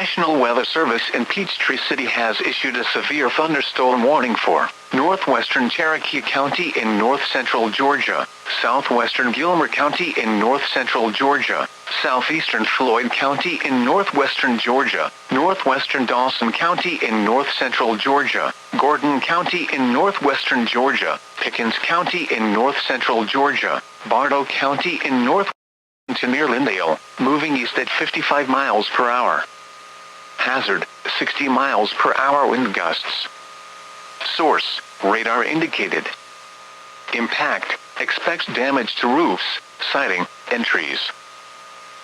National Weather Service in Peachtree City has issued a severe thunderstorm warning for northwestern Cherokee County in north-central Georgia, southwestern Gilmer County in north-central Georgia, southeastern Floyd County in northwestern Georgia, northwestern Dawson County in north-central Georgia, Gordon County in northwestern Georgia, Pickens County in north-central Georgia, Bartow County in north to near Lindale, moving east at 55 miles per hour. Hazard, 60 miles per hour wind gusts. Source, radar indicated. Impact, expects damage to roofs, siding, and trees.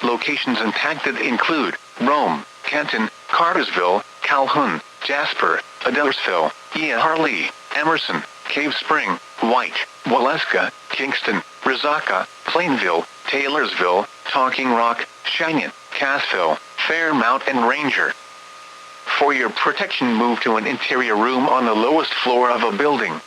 Locations impacted include Rome, Canton, Cartersville, Calhoun, Jasper, Adelersville, Harley, Emerson, Cave Spring, White, Waleska, Kingston, Resaca, Plainville, Taylorsville, Talking Rock, Cheyenne, Cassville, Fairmount and Ranger. For your protection, move to an interior room on the lowest floor of a building.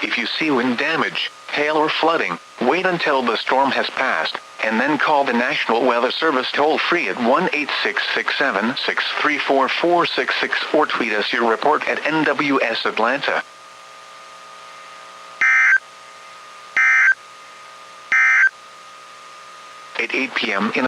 If you see wind damage, hail or flooding, wait until the storm has passed, and then call the National Weather Service toll-free at 1-866-763-4466 or tweet us your report at NWS Atlanta. At 8 p.m. in